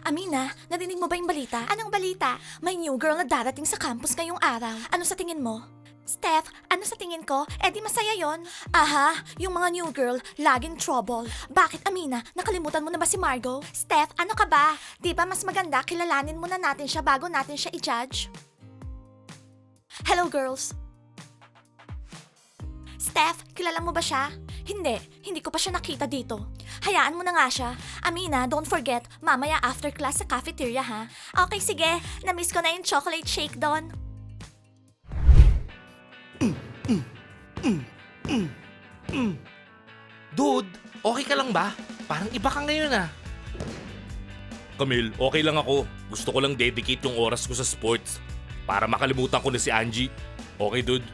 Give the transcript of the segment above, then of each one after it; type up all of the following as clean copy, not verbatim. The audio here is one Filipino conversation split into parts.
Amina, narinig mo ba yung balita? Anong balita? May new girl na darating sa campus ngayong araw. Ano sa tingin mo? Steph, ano sa tingin ko? Eh di masaya yon. Aha, yung mga new girl, laging trouble. Bakit, Amina? Nakalimutan mo na ba si Margot? Steph, ano ka ba? Di ba mas maganda kilalanin muna natin siya bago natin siya i-judge? Hello, girls. Steph, kilala mo ba siya? Hindi ko pa siya nakita dito. Hayaan mo na nga siya. Amina, don't forget, mamaya after class sa cafeteria ha. Okay, sige. Na-miss ko na yung chocolate shake doon. Dude, okay ka lang ba? Parang iba ka ngayon ah. Camille, okay lang ako. Gusto ko lang dedicate yung oras ko sa sports para makalimutan ko na si Angie. Okay, dude?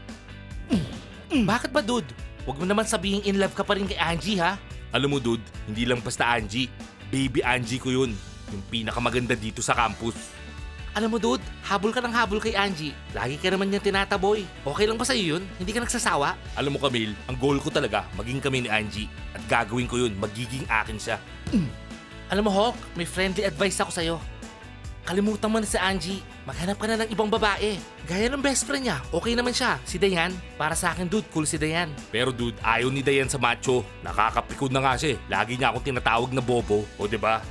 Bakit ba, dude? Huwag mo naman sabihin in love ka pa rin kay Angie, ha? Alam mo, dude, hindi lang basta Angie. Baby Angie ko yun. Yung pinakamaganda dito sa campus. Alam mo, dude, habol ka ng habol kay Angie. Lagi ka naman niya tinataboy. Okay lang ba sa'yo yun? Hindi ka nagsasawa? Alam mo, Camille, ang goal ko talaga, maging kami ni Angie. At gagawin ko yun, magiging akin siya. Alam mo, Hawk, may friendly advice ako sa'yo. Kalimutan mo na si Angie. Maghanap ka na ng ibang babae. Gaya ng best friend niya, okay naman siya. Si Dayan. Para sa akin, dude, cool si Dayan. Pero dude, ayaw ni Dayan sa macho. Nakakapikod na nga siya. Lagi niya akong tinatawag na bobo. O diba?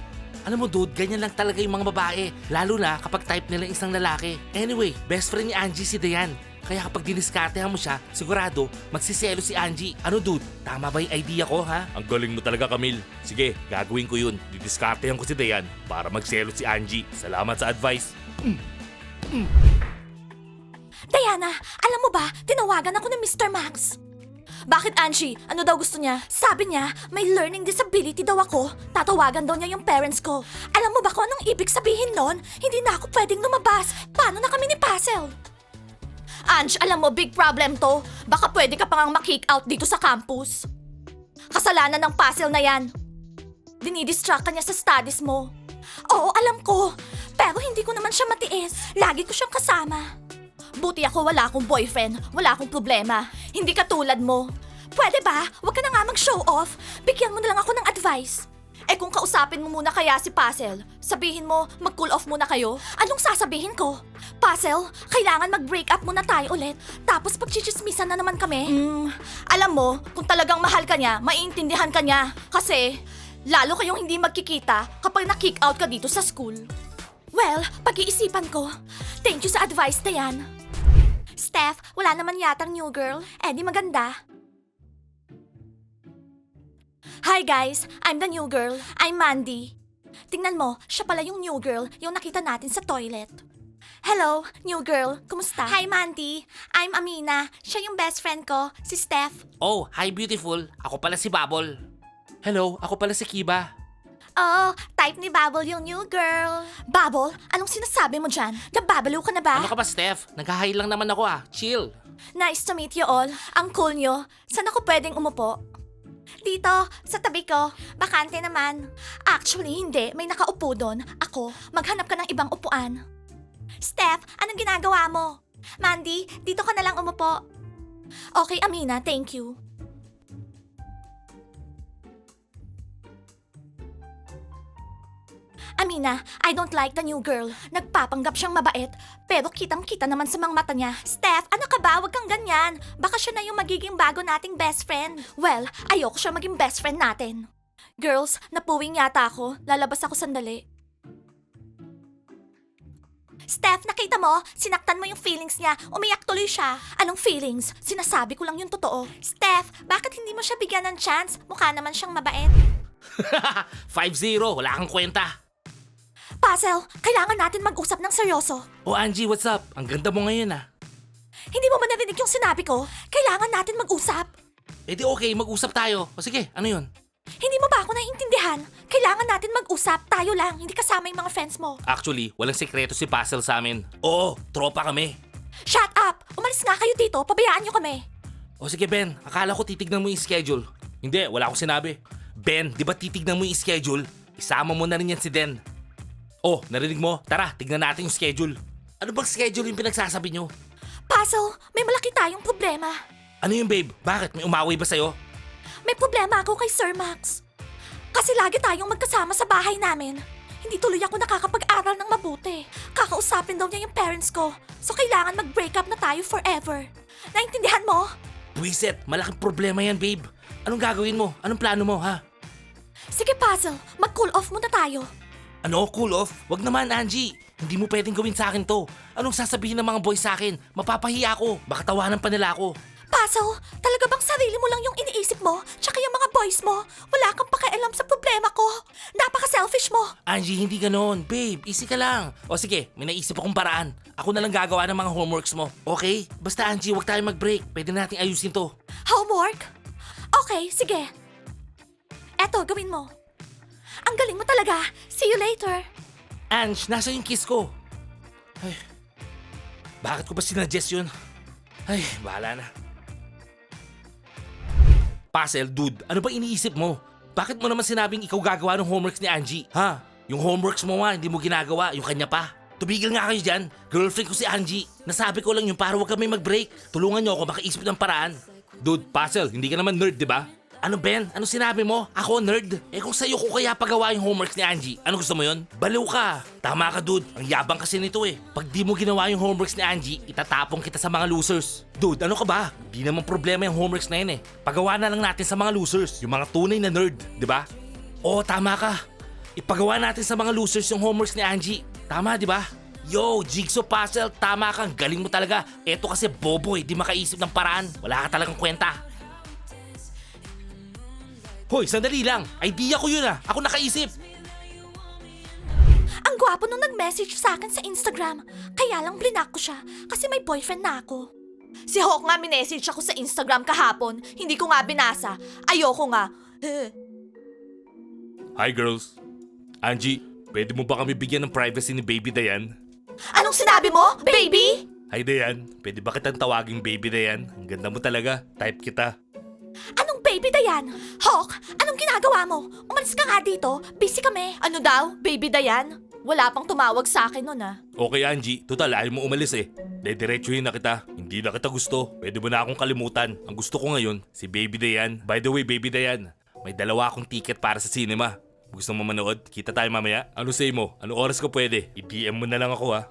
Alam mo, dude, ganyan lang talaga yung mga babae. Lalo na kapag type nila isang lalaki. Anyway, best friend ni Angie si Dayan. Kaya kapag diniskartehan mo siya, sigurado, magsiselo si Angie. Ano, dude? Tama ba yung idea ko, ha? Ang galing mo talaga, Camille. Sige, gagawin ko yun. Didiskartehan ko si Dayan para magselo si Angie. Salamat sa advice. Diana, alam mo ba, tinawagan ako ni Mr. Max. Bakit, Angie? Ano daw gusto niya? Sabi niya, may learning disability daw ako. Tatawagan daw niya yung parents ko. Alam mo ba kung anong ibig sabihin nun? Hindi na ako pwedeng lumabas. Paano na kami ni Puzzle? Ange, alam mo, big problem to. Baka pwede ka pang makick out dito sa campus. Kasalanan ng Puzzle na yan. Dinidistract ka niya sa studies mo. Oo, alam ko. Pero hindi ko naman siya matiis. Lagi ko siyang kasama. Buti ako wala akong boyfriend, wala akong problema. Hindi katulad mo. Pwede ba? Huwag ka na nga mag-show off. Bigyan mo na lang ako ng advice. Eh kung kausapin mo muna kaya si Puzzle, sabihin mo mag-cool off muna kayo, anong sasabihin ko? Puzzle, kailangan mag-break up muna tayo ulit. Tapos pagchichismisan na naman kami. Alam mo, kung talagang mahal ka niya, maiintindihan ka niya. Kasi, lalo kayong hindi magkikita kapag na-kick out ka dito sa school. Well, pag-iisipan ko. Thank you sa advice, Dayan. Steph, wala naman yatang new girl. Eh di maganda. Hi guys, I'm the new girl. I'm Mandy. Tingnan mo, siya pala yung new girl, yung nakita natin sa toilet. Hello, new girl. Kumusta? Hi, Mandy. I'm Amina. Siya yung best friend ko, si Steph. Oh, hi beautiful. Ako pala si Bubble. Hello, ako pala si Kiba. Oh, type ni Bubble yung new girl. Bubble, anong sinasabi mo dyan? Nababalo ka na ba? Ano ka ba, Steph? Nag-hi lang naman ako ah. Chill. Nice to meet you all. Ang cool nyo. Saan ako pwedeng umupo? Dito, sa tabi ko. Bakante naman. Actually, hindi. May nakaupo doon. Ako, maghanap ka ng ibang upuan. Steph, anong ginagawa mo? Mandy, dito ka na lang umupo. Okay, Amina, thank you. Amina, I don't like the new girl. Nagpapanggap siyang mabait, pero kitang-kita naman sa mga mata niya. Steph, ano ka ba? Huwag kang ganyan. Baka siya na yung magiging bago nating best friend. Well, ayoko siya maging best friend natin. Girls, napuwing yata ako. Lalabas ako sandali. Steph, nakita mo? Sinaktan mo yung feelings niya. Umiyak tuloy siya. Anong feelings? Sinasabi ko lang yung totoo. Steph, bakit hindi mo siya bigyan ng chance? Mukha naman siyang mabait. 5-0, wala kang kwenta. Puzzle, kailangan natin mag-usap ng seryoso. Oh Angie, what's up? Ang ganda mo ngayon ah. Hindi mo ba narinig yung sinabi ko? Kailangan natin mag-usap. Eh di okay, mag-usap tayo. O sige, ano yun? Hindi mo ba ako naiintindihan? Kailangan natin mag-usap, tayo lang, hindi kasama yung mga friends mo. Actually, walang sekreto si Puzzle sa amin. Oo, tropa kami. Shut up! Umalis nga kayo dito, pabayaan niyo kami. O sige Ben, akala ko titignan mo yung schedule. Hindi, wala akong sinabi. Ben, di ba titignan mo yung schedule? Isama mo na rin yan si Den. Oh, narinig mo? Tara, tignan natin yung schedule. Ano bang schedule yung pinagsasabi nyo? Puzzle, may malaki tayong problema. Ano yung babe? Bakit? May umaway ba sa'yo? May problema ako kay Sir Max. Kasi lagi tayong magkasama sa bahay namin. Hindi hindi tuloy ako nakakapag-aral ng mabuti. Kakausapin daw niya yung parents ko. So kailangan mag-break up na tayo forever. Naintindihan mo? Buisit, malaking problema yan, babe. Anong gagawin mo? Anong plano mo, ha? Sige, Puzzle. Mag-cool off muna tayo. Ano, cool off? Wag naman, Angie. Hindi mo pwedeng gawin sa akin to. Anong sasabihin ng mga boys sa akin? Mapapahiya ako. Baka tawanan pa nila ako. Puzzle, talaga bang sarili mo lang yung iniisip mo? Tsaka yung mga boys mo? Wala kang pakialam sa problema ko. Napaka-selfish mo. Angie, hindi ganon. Babe, easy ka lang. O sige, may naisip akong paraan. Ako na lang gagawa ng mga homeworks mo. Okay? Basta Angie, wag tayo mag-break. Pwede nating ayusin to. Homework? Okay, sige. Eto, gawin mo. Ang galing mo talaga. See you later. Ange, nasa yung kiss ko? Ay, bakit ko ba sinadjust yun? Ay, bahala na. Puzzle, dude, ano ba iniisip mo? Bakit mo naman sinabing ikaw gagawa ng homeworks ni Angie? Ha? Yung homeworks mo nga, hindi mo ginagawa. Yung kanya pa. Tumigil nga kayo dyan. Girlfriend ko si Angie. Nasabi ko lang yung para wag kami mag-break. Tulungan niyo ako makaisip ng paraan. Dude, Puzzle, hindi ka naman nerd, di ba? Ano Ben? Ano sinabi mo? Ako nerd? Eh kung sa'yo ko kaya pagawa yung homeworks ni Angie, ano gusto mo yun? Baliw ka. Tama ka dude, ang yabang kasi nito eh. Pag di mo ginawa yung homeworks ni Angie, itatapong kita sa mga losers. Dude, ano ka ba? Di naman problema yung homeworks na yun eh. Pagawa na lang natin sa mga losers, yung mga tunay na nerd, di ba? Oo, tama ka. Ipagawa natin sa mga losers yung homeworks ni Angie. Tama, di ba? Yo, Jigsaw Puzzle, tama ka. Galing mo talaga. Eto kasi bobo eh, di makaisip ng paraan. Wala ka talagang kwenta. Hoy, sandali lang. Idea ko yun ah. Ako nakaisip. Ang gwapo nung nag-message sa akin sa Instagram. Kaya lang blinak ko siya kasi may boyfriend na ako. Si Hawk nga minessage ako sa Instagram kahapon. Hindi ko nga binasa. Ayoko nga. Hi girls. Angie, pwede mo ba kami bigyan ng privacy ni Baby Dayan? Anong sinabi mo, baby? Hi Dayan, pwede ba kitang tawaging Baby Dayan? Ang ganda mo talaga. Type kita. Anong baby Dayan? Hawk, anong ginagawa mo? Umalis ka nga dito. Busy kami. Ano daw, baby Dayan? Wala pang tumawag sa akin nun ah. Okay Angie, total ayaw mo umalis eh. Dediretsuhin na kita. Hindi na kita gusto. Pwede mo na akong kalimutan. Ang gusto ko ngayon, si Baby Dayan. By the way, Baby Dayan, may dalawa akong ticket para sa cinema. Gusto mo manood? Kita tayo mamaya? Ano say mo? Anong oras ko pwede? I-DM mo na lang ako ha.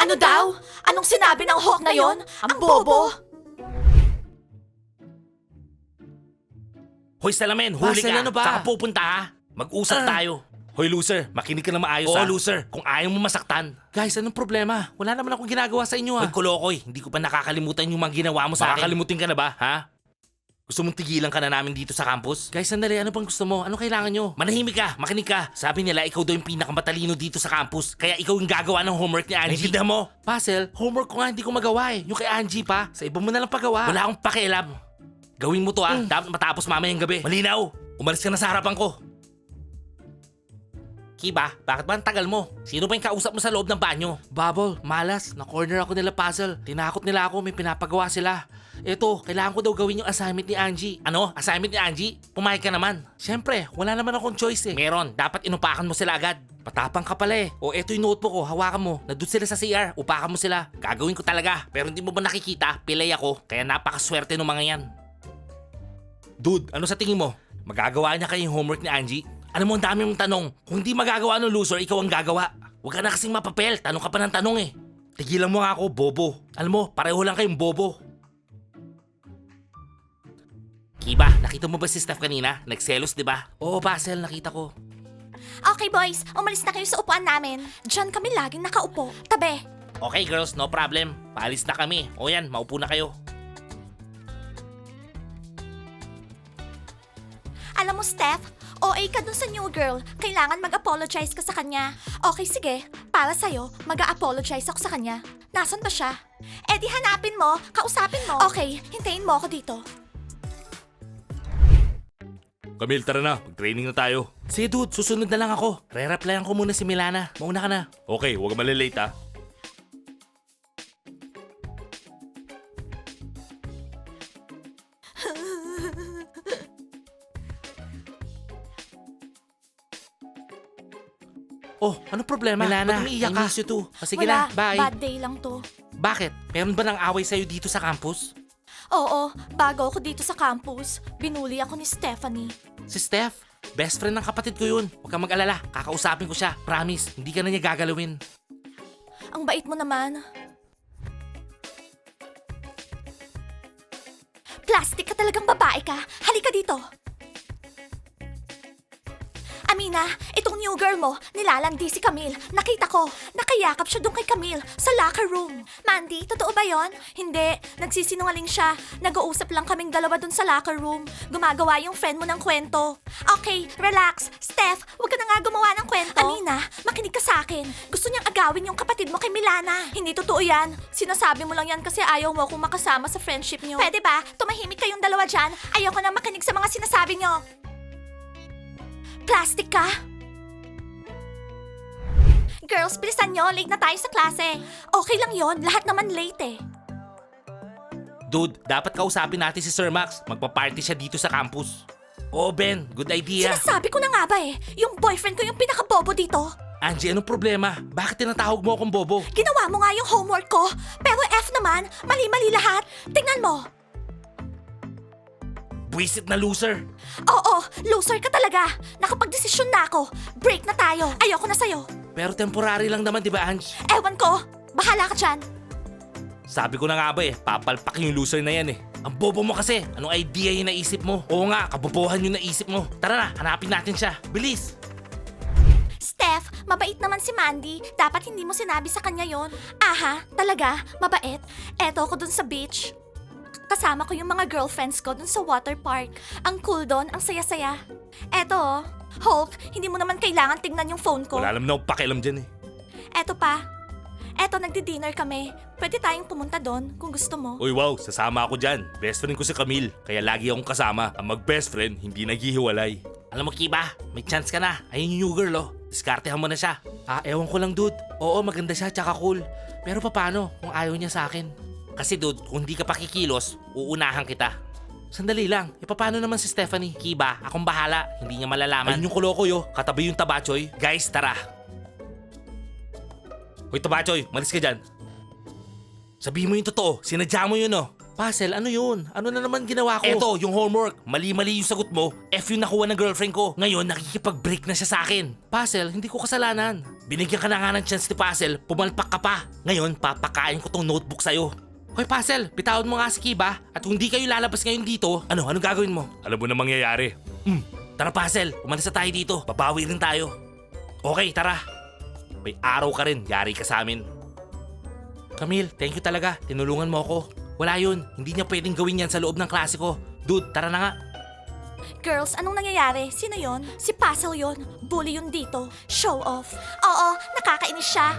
Ano daw? Anong sinabi ng Hawk na yon? Ang bobo! Hoy Salamin, huli Basil, ka. ano ba? Saan ka pupunta ha? Mag-usap tayo. Hoy loser, makinig ka na maayos Oo, ha. loser. Kung ayaw mo masaktan. Guys, anong problema? Wala naman akong ginagawa sa inyo Hoy ah. Kolokoy, hindi ko pa nakakalimutan yung mga ginawa mo sa akin. Makakalimutin ka na ba, ha? Gusto mong tigilan ka na namin dito sa campus? Guys, sandali, ano bang gusto mo? Ano kailangan nyo? Manahimik ka, makinig ka. Sabi nila ikaw daw yung pinakamatalino dito sa campus. Kaya ikaw yung gagawa ng homework ni Angie. Naintindihan mo? Puzzle, homework ko nga hindi ko magawa eh. Yung kay Angie pa, sa iba mo na lang pagawa. Wala akong pakialam. Gawin mo to ha. Dapat matapos mamayang gabi. Malinaw. Umalis ka na sa harapan ko. Kiba, bakit ba ang tagal mo? Sino ba yung kausap mo sa loob ng banyo? Bubble, malas, na-corner ako nila Puzzle. Tinakot nila ako, may pinapagawa sila. Eto, kailangan ko daw gawin yung assignment ni Angie. Ano? Assignment ni Angie? Pumayag ka naman. Siyempre, wala naman akong choice eh. Meron, dapat inupakan mo sila agad. Patapang ka pala eh. O eto yung notebook ko, hawakan mo. Nandun sila sa CR, upakan mo sila. Gagawin ko talaga, pero hindi mo ba nakikita? Pilay ako, kaya napakaswerte ng mga yan. Dude, ano sa tingin mo? Magagawa niya kayo yung homework ni Angie? Ano mo, ang dami mong tanong. Kung hindi magagawa ng loser, ikaw ang gagawa. Huwag ka na kasing mapapel, tanong ka pa ng tanong eh. Tigilan mo nga ako, bobo. Alam mo, pareho lang kayong bobo. Kiba, nakita mo ba si Steph kanina? Nagselos, di ba? Oo, Puzzle, nakita ko. Okay boys, umalis na kayo sa upuan namin. Diyan kami laging nakaupo. Tabi. Okay girls, no problem. Paalis na kami. O yan, maupo na kayo. Alam mo, Steph, OA ka dun sa new girl. Kailangan mag-apologize ka sa kanya. Okay, sige. Para sa'yo, mag-a-apologize ako sa kanya. Nasaan ba siya? Eh di hanapin mo, kausapin mo. Okay, hintayin mo ako dito. Camille, tara na. Mag-training na tayo. Sige dude, susunod na lang ako. Re-replyan ko muna si Milana. Mauna ka na. Okay, huwag malilate ha. Oh, ano problema? Milana, Ba't umiiyak I ka? miss you too. O, sige Wala, na, bye. bad day lang to. Bakit? Meron ba ng away sa'yo dito sa campus? Oo, bago ako dito sa campus, binuli ako ni Stephanie. Si Steph? Best friend ng kapatid ko yun. Huwag kang mag-alala. Kakausapin ko siya. Promise, hindi ka na niya gagalawin. Ang bait mo naman. Plastic ka talagang babae ka. Halika dito. Amina, itong new girl mo, nilalandi si Camille. Nakita ko, nakayakap siya doon kay Camille sa locker room. Mandy, totoo ba yon? Hindi, nagsisinungaling siya. Nag-uusap lang kaming dalawa doon sa locker room. Gumagawa yung friend mo ng kwento. Okay, relax. Steph, huwag ka na nga gumawa ng kwento. Amina, makinig ka sa akin. Gusto niyang agawin yung kapatid mo kay Milana. Hindi totoo yan. Sinasabi mo lang yan kasi ayaw mo akong makasama sa friendship niyo. Pwede ba? Tumahimik kayong dalawa dyan. Ayaw ko na makinig sa mga sinasabi niyo. Plastic ka? Girls, bilisan nyo. Late na tayo sa klase. Okay lang yon. Lahat naman late eh. Dude, dapat kausapin natin si Sir Max. Magpa-party siya dito sa campus. Oh, Ben, good idea. Sinasabi ko na nga ba eh. Yung boyfriend ko yung pinaka-bobo dito. Angie, anong problema? Bakit tinatawag mo akong bobo? Ginawa mo nga yung homework ko. Pero F naman, mali-mali lahat. Tingnan mo. Buisit na loser. Oo, loser ka talaga. Nakapag-desisyon na ako. Break na tayo. Ayoko na sa'yo. Pero temporary lang naman, di ba, Ange? Ewan ko. Bahala ka dyan. Sabi ko na nga ba papalpak yung loser na yan eh. Ang bobo mo kasi. Anong idea yung naisip mo? Oo nga, kabobohan yung naisip mo. Tara na, hanapin natin siya. Bilis! Steph, mabait naman si Mandy. Dapat hindi mo sinabi sa kanya yon. Aha, talaga? Mabait? Eto ako dun sa beach. Kasama ko yung mga girlfriends ko dun sa water park. Ang cool dun, ang saya-saya. Eto oh. Hulk, hindi mo naman kailangan tingnan yung phone ko. Wala naman akong pakialam dyan eh. Eto pa. Eto, nagdi-dinner kami. Pwede tayong pumunta doon kung gusto mo. Uy wow, sasama ako dyan. Best friend ko si Camille. Kaya lagi akong kasama. Ang mag-best friend, hindi naghihiwalay. Alam mo, Kiba, may chance ka na. Ayun yung new girl, oh. Diskartehan mo na siya. Ewan ko lang, dude. Oo, maganda siya, tsaka cool. Pero paano kung ayaw niya sa akin? Kasi dude, kung di ka pa kikilos, uunahan kita. Sandali lang, paano naman si Stephanie? Kiba, akong bahala. Hindi niya malalaman. Ayun yung kuloko yo, katabi yung tabachoy. Guys, tara. Hoy tabachoy, malis ka dyan. Sabihin mo yung totoo, sinadya mo yun, oh. Puzzle, ano yun? Ano na naman ginawa ko? Eto, yung homework. Mali-mali yung sagot mo. F yung nakuha ng girlfriend ko. Ngayon, nakikipag-break na siya sa akin. Puzzle, hindi ko kasalanan. Binigyan ka na nga ng chance ni Puzzle, pumalpak ka pa. Ngayon, papakain ko tong notebook sa'yo. Hoy Puzzle, bitawan mo nga si Kiba. At kung di kayo lalabas ngayon dito, anong gagawin mo? Alam mo na mangyayari. Tara Puzzle, umalis na tayo dito. Babawi rin tayo. Okay, tara. May araw ka rin, yari ka sa amin. Camille, thank you talaga. Tinulungan mo ako. Wala yun. Hindi niya pwedeng gawin yan sa loob ng klase ko. Dude, tara na nga. Girls, anong nangyayari? Sino yon? Si Puzzle yon. Bully yun dito. Show off. Oo, nakakainis siya.